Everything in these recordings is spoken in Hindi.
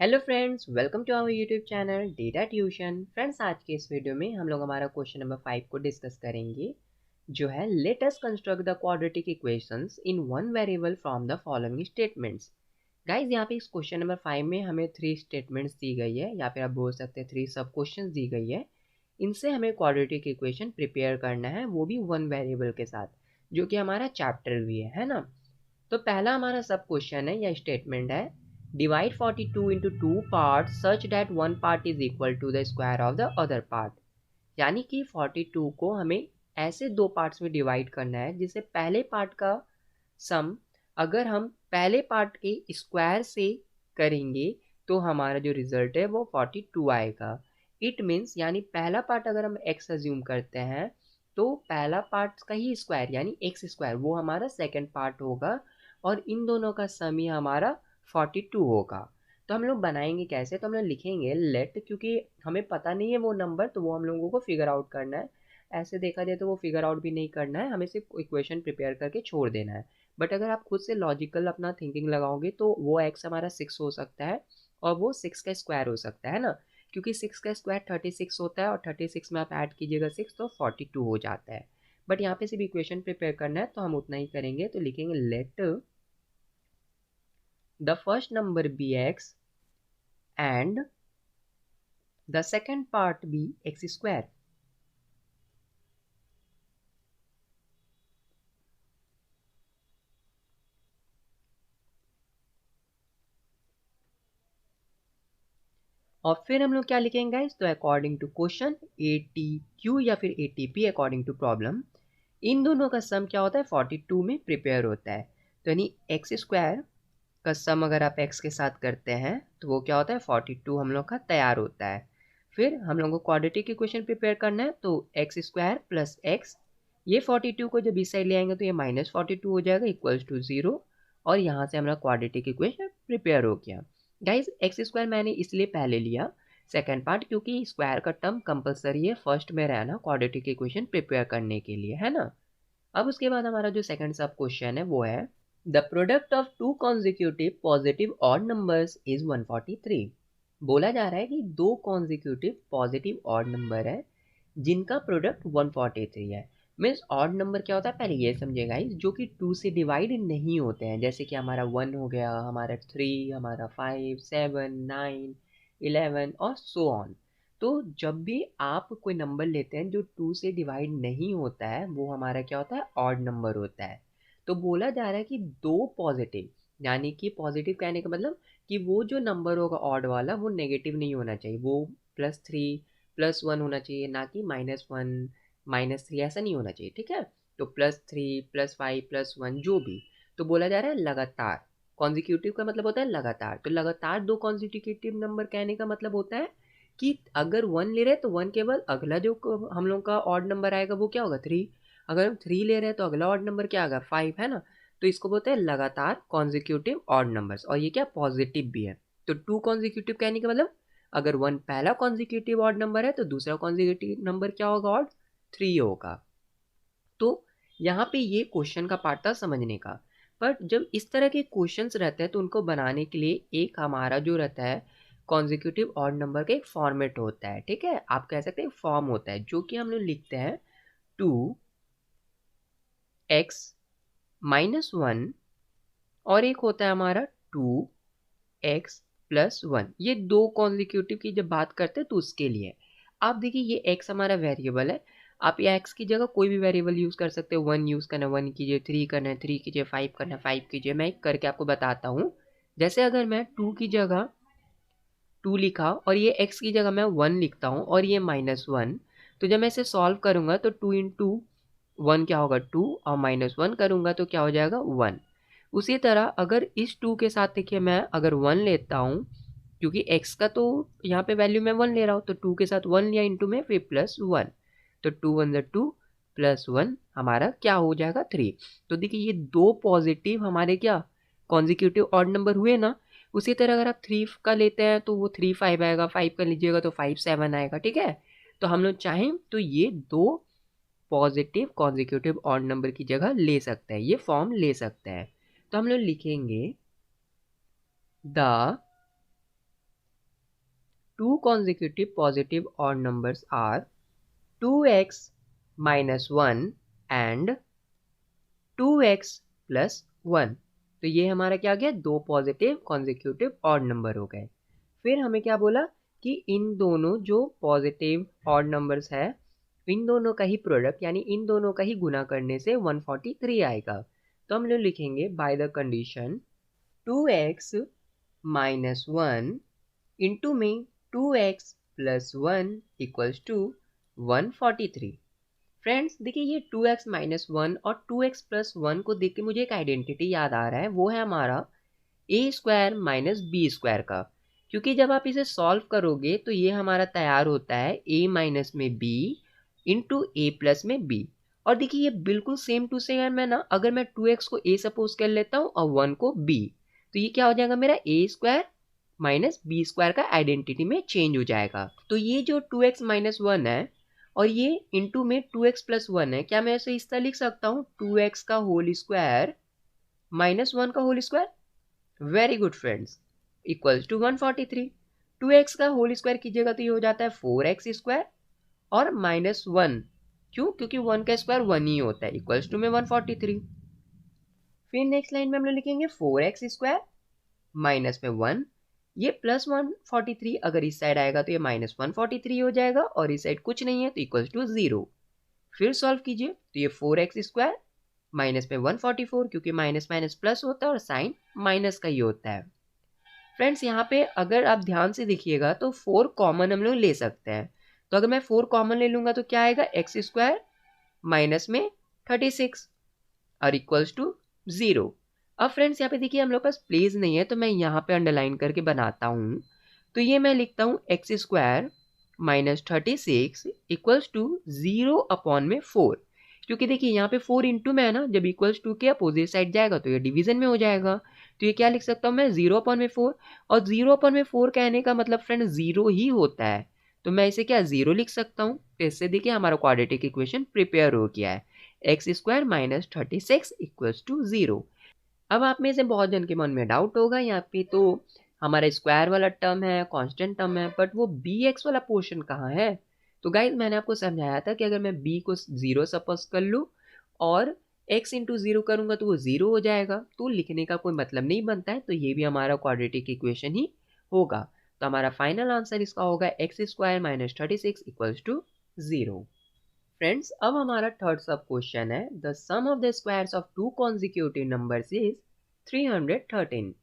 Hello friends, welcome to our YouTube channel data tuition. Friends, आज के इस वीडियो में हम लोग हमारा क्वेश्चन नंबर 5 को डिस्कस करेंगे, जो है let us construct the quadratic equations in one variable from the following statements. Guys, यहाँ पे इस क्वेश्चन नंबर 5 में हमें 3 स्टेटमेंट्स दी गई है, या फिर आप बोल सकते हैं 3 सब क्वेश्चन दी गई है। इनसे हमें क्वाड्रेटिक इक्वेशन प्रिपेयर करना है, वो भी वन वेरिएबल के साथ, जो कि हमारा चैप्टर भी है ना। तो पहला हमारा सब क्वेश्चन है या स्टेटमेंट है, divide 42 into 2 parts such that one part is equal to the square of the other part। यानी कि 42 को हमें ऐसे दो पार्ट्स में डिवाइड करना है जिससे पहले पार्ट का सम अगर हम पहले पार्ट के स्क्वायर से करेंगे तो हमारा जो रिजल्ट है वो 42 आएगा। इट मीन्स यानी पहला पार्ट अगर हम x अज्यूम करते हैं तो पहला पार्ट का ही स्क्वायर यानी x स्क्वायर वो हमारा सेकंड पार्ट होगा, और इन दोनों का सम ही हमारा 42 होगा। तो हम लोग बनाएंगे कैसे, तो हम लोग लिखेंगे लेट, क्योंकि हमें पता नहीं है वो नंबर, तो वो हम लोगों को फिगर आउट करना है। ऐसे देखा जाए तो वो फिगर आउट भी नहीं करना है, हमें सिर्फ इक्वेशन प्रिपेयर करके छोड़ देना है। बट अगर आप खुद से लॉजिकल अपना थिंकिंग लगाओगे तो वो x हमारा 6 हो सकता है, और वो 6 का स्क्वायर हो सकता है ना, क्योंकि 6 का स्क्वायर 36 होता है, और 36 में आप ऐड कीजिएगा 6 तो 42 हो जाता है। बट यहाँ पे सिर्फ इक्वेशन प्रिपेयर करना है तो हम उतना ही करेंगे। तो लिखेंगे late the first number be x and the second part be x square। और फिर हम लोग क्या लिखेंगे गाइस, तो अकॉर्डिंग टू क्वेश्चन ATQ या फिर ATP अकॉर्डिंग टू प्रॉब्लम, इन दोनों का सम क्या होता है 42 में प्रिपेयर होता है। तो यानी एक्स स्क्वायर का सम अगर आप x के साथ करते हैं तो वो क्या होता है 42 हम लोग का तैयार होता है। फिर हम लोग को क्वाड्रेटिक इक्वेशन प्रिपेयर करना है, तो एक्स स्क्वायर प्लस एक्स, ये 42 को जब इस साइड ले आएंगे तो ये -42 हो जाएगा इक्वल्स टू 0, और यहाँ से हमारा क्वाड्रेटिक इक्वेशन प्रिपेयर हो गया। गाइज, एक्स स्क्वायर मैंने इसलिए पहले लिया सेकेंड पार्ट, क्योंकि स्क्वायर का टर्म कंपलसरी है फर्स्ट में रहना क्वाड्रेटिक इक्वेशन प्रिपेयर करने के लिए, है ना। अब उसके बाद हमारा जो सेकंड सब क्वेश्चन है वो है, the product of two consecutive positive odd numbers is 143। बोला जा रहा है कि दो कॉन्जिक्यूटिव पॉजिटिव ऑड नंबर है जिनका प्रोडक्ट 143 है। मीन्स ऑड नंबर क्या होता है पहले ये समझेगा, जो कि 2 से डिवाइड नहीं होते हैं, जैसे कि हमारा 1 हो गया, हमारा 3, हमारा 5, 7, 9, 11 और सो ऑन। तो जब भी आप कोई नंबर लेते हैं जो 2 से डिवाइड नहीं होता है वो हमारा क्या होता है ऑड नंबर होता है। तो बोला जा रहा है कि दो पॉजिटिव, यानी कि पॉजिटिव कहने का मतलब कि वो जो नंबर होगा ऑड वाला वो नेगेटिव नहीं होना चाहिए, वो +3 +1 होना चाहिए, ना कि -1 -3 ऐसा नहीं होना चाहिए, ठीक है। तो +3 +5 +1 जो भी, तो बोला जा रहा है लगातार। कॉन्जिक्यूटिव का मतलब होता है लगातार, तो लगातार दो कॉन्जिक्यूटिव नंबर कहने का मतलब होता है कि अगर 1 ले रहे हैं तो 1 के बाद अगला जो हम लोग का ऑड नंबर आएगा वो क्या होगा 3। अगर हम 3 ले रहे हैं तो अगला ऑड नंबर क्या आएगा 5, है ना। तो इसको बोलते हैं लगातार कॉन्जिक्यूटिव ऑड नंबर्स, और ये क्या पॉजिटिव भी है। तो 2 कॉन्जिक्यूटिव कहने का मतलब अगर 1 पहला कॉन्जिक्यूटिव ऑड नंबर है तो दूसरा कॉन्जिक्यूटिव नंबर क्या होगा ऑड 3 होगा। तो यहाँ पे ये क्वेश्चन का पार्ट था समझने का। पर जब इस तरह के क्वेश्चंस रहते हैं तो उनको बनाने के लिए एक हमारा जो रहता है कॉन्जिक्यूटिव ऑड नंबर का एक फॉर्मेट होता है, ठीक है, आप कह सकते हैं फॉर्म होता है, जो कि हम लोग लिखते हैं 2x -1, और एक होता है हमारा 2x +1। ये दो कॉन्जिक्यूटिव की जब बात करते हैं तो उसके लिए आप देखिए ये x हमारा वेरिएबल है, आप ये x की जगह कोई भी वेरिएबल यूज़ कर सकते हो। 1 यूज़ करना 1 कीजिए, 3 करना है 3 कीजिए, 5 करना है 5 कीजिए। मैं एक करके आपको बताता हूँ। जैसे अगर मैं 2 की जगह 2 लिखा और ये x की जगह मैं 1 लिखता हूँ और ये -1, तो जब मैं इसे सॉल्व करूँगा तो 2 इंटू 1 क्या होगा 2, और -1 करूँगा तो क्या हो जाएगा 1। उसी तरह अगर इस 2 के साथ देखिए मैं अगर 1 लेता हूँ, क्योंकि x का तो यहाँ पे वैल्यू मैं 1 ले रहा हूँ, तो 2 के साथ 1 लिया इंटू में फिर +1, तो 2 1 2 +1 हमारा क्या हो जाएगा 3। तो देखिए ये दो पॉजिटिव हमारे क्या कॉन्जिक्यूटिव ऑड नंबर हुए ना। उसी तरह अगर आप 3 का लेते हैं तो वो 3 5 आएगा, 5 का लीजिएगा तो 5 7 आएगा, ठीक है। तो हम लोग चाहें तो ये दो पॉजिटिव कॉन्जिक्यूटिव ऑड नंबर की जगह ले सकते हैं, ये फॉर्म ले सकते हैं। तो हम लोग लिखेंगे the 2 consecutive positive odd numbers are 2x minus 1 and 2x plus 1। तो ये हमारा क्या गया, दो पॉजिटिव कॉन्जिक्यूटिव ऑड नंबर हो गए। फिर हमें क्या बोला कि इन दोनों जो पॉजिटिव ऑड नंबर्स है, इन दोनों का ही प्रोडक्ट यानी इन दोनों का ही गुना करने से 143 आएगा। तो हम लोग लिखेंगे by the condition 2x minus 1 into में 2x plus 1 equals to 143। Friends देखिए, ये 2x माइनस 1 और 2x प्लस 1 को देख के मुझे एक आइडेंटिटी याद आ रहा है, वो है हमारा ए स्क्वायर माइनस बी स्क्वायर का। क्योंकि जब आप इसे सॉल्व करोगे तो ये हमारा तैयार होता है ए माइनस में बी इंटू ए प्लस में बी। और देखिए ये बिल्कुल सेम टू सेम है ना। अगर मैं 2x को a सपोज कर लेता हूँ और 1 को b, तो ये क्या हो जाएगा, मेरा ए स्क्वायर माइनस बी स्क्वायर का आइडेंटिटी में चेंज हो जाएगा। तो ये जो 2x माइनस 1 है और ये इंटू में 2x प्लस 1 है, क्या मैं ऐसे इस तरह लिख सकता हूँ 2x का होल स्क्वायर माइनस 1 का whole square. Very good friends, equals to 143। 2x का होल स्क्वायर कीजिएगा तो ये हो जाता है 4x स्क्वायर और माइनस 1, क्यों, क्योंकि 1 का स्क्वायर 1 ही होता है, इक्वल्स टू में 143। फिर नेक्स्ट लाइन में हम लोग लिखेंगे 4x स्क्वायर माइनस में 1, ये प्लस 143 अगर इस साइड आएगा तो ये माइनस 143 हो जाएगा और इस साइड कुछ नहीं है तो इक्वल्स टू 0। फिर सॉल्व कीजिए तो ये 4x स्क्वायर माइनस में 144, क्योंकि माइनस माइनस प्लस होता है और साइन माइनस का ही होता है। फ्रेंड्स यहाँ पे अगर आप ध्यान से देखिएगा तो 4 कॉमन हम लोग ले सकते हैं। तो अगर मैं 4 कॉमन ले लूँगा तो क्या आएगा, एक्स स्क्वायर माइनस में 36 और इक्वल्स टू 0। अब फ्रेंड्स यहाँ पे देखिए हम लोग पास प्लेस नहीं है तो मैं यहाँ पे अंडरलाइन करके बनाता हूँ। तो ये मैं लिखता हूँ x square minus 36 equals to 0 upon में 4। क्योंकि देखिए यहाँ पे 4 इंटू में है ना, जब इक्वल्स टू के अपोजिट साइड जाएगा तो ये डिवीजन में हो जाएगा। तो ये क्या लिख सकता हूँ मैं, 0 अपॉन में 4। और 0 अपॉन में 4 कहने का मतलब फ्रेंड 0 ही होता है, तो मैं इसे क्या 0 लिख सकता हूँ। तो इससे देखिए हमारा क्वाड्रेटिक इक्वेशन प्रिपेयर हो गया है, x square minus 36 equals to 0। अब आप में से बहुत जन के मन में डाउट होगा, यहाँ पे तो हमारा स्क्वायर वाला टर्म है, कांस्टेंट टर्म है, बट वो बी एक्स वाला पोर्शन कहाँ है। तो गाइज मैंने आपको समझाया था कि अगर मैं b को 0 सपोज कर लूँ और x इंटू 0 करूँगा तो वो 0 हो जाएगा, तो लिखने का कोई मतलब नहीं बनता है। तो ये भी हमारा क्वाड्रेटिक इक्वेशन ही होगा। तो हमारा फाइनल आंसर इसका होगा x square minus 36 equals to 0। Friends अब हमारा थर्ड सब क्वेश्चन है, the sum of the squares of two consecutive numbers is 313।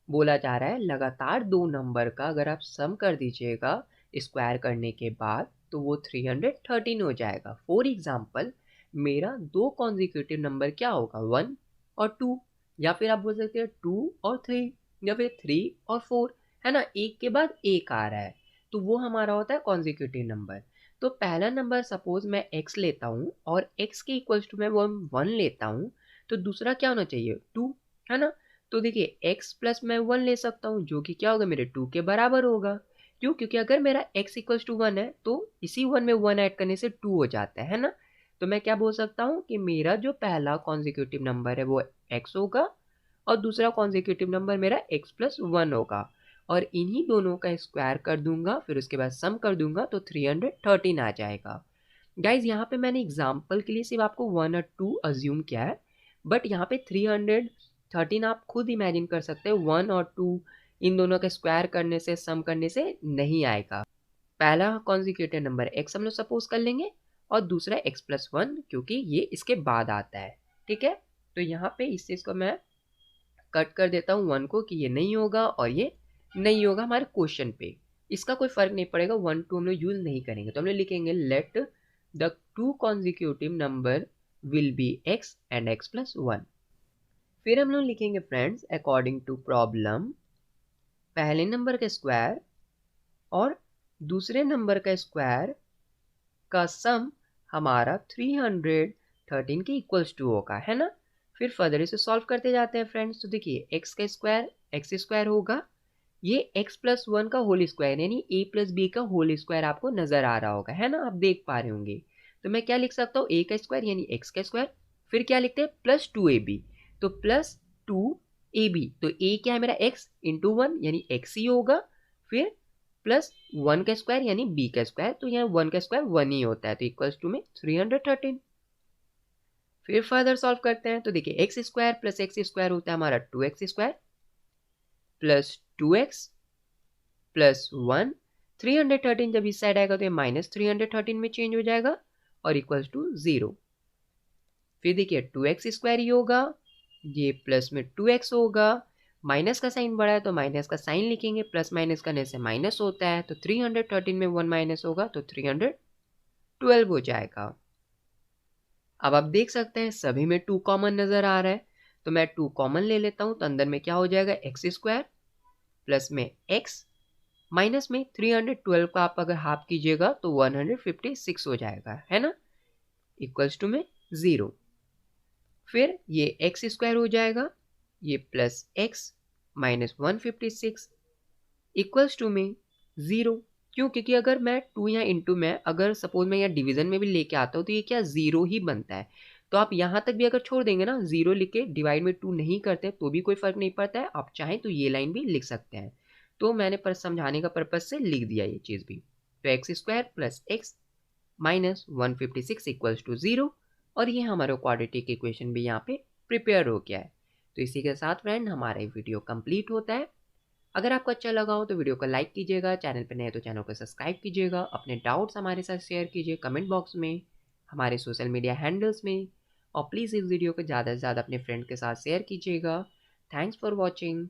बोला जा रहा है लगातार दो नंबर का अगर आप सम कर दीजिएगा स्क्वायर करने के बाद तो वो 313 हो जाएगा। फॉर एग्जाम्पल मेरा दो कॉन्जिक्यूटिव नंबर क्या होगा, 1 और 2, या फिर आप बोल सकते हैं 2 और 3, या फिर 3 और 4, है ना, एक के बाद एक आ रहा है, तो वो हमारा होता है कॉन्जिक्यूटिव नंबर। तो पहला नंबर सपोज मैं x लेता हूँ और x के इक्वल्स टू मैं 1 लेता हूँ, तो दूसरा क्या होना चाहिए 2, है ना। तो देखिए x प्लस मैं 1 ले सकता हूँ जो कि क्या होगा मेरे 2 के बराबर होगा। क्यों, क्योंकि अगर मेरा x इक्वल्स टू 1 है तो इसी 1 में 1 ऐड करने से 2 हो जाता है ना। तो मैं क्या बोल सकता हूँ कि मेरा जो पहला कॉन्जिक्यूटिव नंबर है वो x होगा और दूसरा कॉन्जिक्यूटिव नंबर मेरा x प्लस 1 होगा, और इन्हीं दोनों का स्क्वायर कर दूंगा, फिर उसके बाद सम कर दूंगा तो 313 आ जाएगा। गाइज यहाँ पे मैंने एग्जांपल के लिए सिर्फ आपको 1 और 2 अज्यूम किया है, बट यहाँ पे 313 आप खुद इमेजिन कर सकते हैं 1 और 2 इन दोनों का स्क्वायर करने से सम करने से नहीं आएगा। पहला कॉन्जिक्यूटिव नंबर x हम लोग सपोज कर लेंगे और दूसरा x प्लस 1, क्योंकि ये इसके बाद आता है, ठीक है। तो यहाँ पे इस चीज को मैं कट कर देता हूँ 1 को कि ये नहीं होगा और ये नहीं होगा हमारे क्वेश्चन पे, इसका कोई फर्क नहीं पड़ेगा, 1 2 हम लोग यूज नहीं करेंगे। तो हम लोग लिखेंगे let the two consecutive number will be x and x plus 1। फिर हम लोग लिखेंगे फ्रेंड्स अकॉर्डिंग टू प्रॉब्लम पहले नंबर का स्क्वायर और दूसरे नंबर का स्क्वायर का सम हमारा 313 के इक्वल्स टू होगा, है ना। फिर फर्दर इसे सॉल्व करते जाते हैं फ्रेंड्स। तो देखिए x का स्क्वायर x स्क्वायर होगा, ये x प्लस 1 का होल स्क्वायर यानी a प्लस बी का होल स्क्वायर आपको नजर आ रहा होगा, है ना, आप देख पा रहे होंगे। तो मैं क्या लिख सकता हूँ, a का स्क्वायर यानी x का स्क्वायर, फिर क्या लिखते हैं प्लस 2ab, तो प्लस 2ab, तो a क्या है मेरा x इंटू 1 यानी x ही होगा, फिर प्लस 1 का स्क्वायर यानी b का स्क्वायर, तो यहाँ 1 का स्क्वायर 1 ही होता है, तो इक्वल्स टू में 313। फिर फर्दर सॉल्व करते हैं, तो देखिए x square plus x square होता है हमारा 2x square plus 2x plus 1। 313 जब इस साइड आएगा तो ये माइनस 313 में चेंज हो जाएगा और इक्वल्स टू 0। फिर देखिए 2x स्क्वायर ही होगा, ये प्लस में 2x होगा, माइनस का साइन बड़ा है तो माइनस का साइन लिखेंगे, प्लस माइनस करने से माइनस होता है, तो 313 में 1 माइनस होगा तो 312 हो जाएगा। अब आप देख सकते हैं सभी में 2 कॉमन नजर आ रहा है, तो मैं 2 कॉमन ले लेता हूं, तो अंदर में क्या हो जाएगा एक्स स्क्वायर प्लस में एक्स माइनस में 312 का आप अगर हाफ कीजिएगा तो 156 हो जाएगा, है ना, इक्वल्स टू में 0। फिर ये एक्स स्क्वायर हो जाएगा, ये plus x minus 156 equals to में 0। क्यों? क्योंकि अगर मैं 2 या इंटू में अगर सपोज मैं यहाँ डिवीजन में भी लेके आता हूँ तो ये क्या 0 ही बनता है। तो आप यहाँ तक भी अगर छोड़ देंगे ना, 0 लिख के डिवाइड में 2 नहीं करते तो भी कोई फर्क नहीं पड़ता है, आप चाहें तो ये लाइन भी लिख सकते हैं। तो मैंने पर समझाने का पर्पज से लिख दिया ये चीज़ भी। तो x square plus x minus 156 equals to 0, और ये हमारा क्वाड्रेटिक इक्वेशन भी यहाँ पे प्रिपेयर हो गया है। तो इसी के साथ फ्रेंड हमारा वीडियो कंप्लीट होता है। अगर आपको अच्छा लगा हो तो वीडियो को लाइक कीजिएगा, चैनल पर नए तो चैनल को सब्सक्राइब कीजिएगा, अपने डाउट्स हमारे साथ शेयर कीजिए कमेंट बॉक्स में, हमारे सोशल मीडिया हैंडल्स में, और प्लीज़ इस वीडियो को ज़्यादा से ज़्यादा अपने फ्रेंड के साथ शेयर कीजिएगा। Thanks for watching.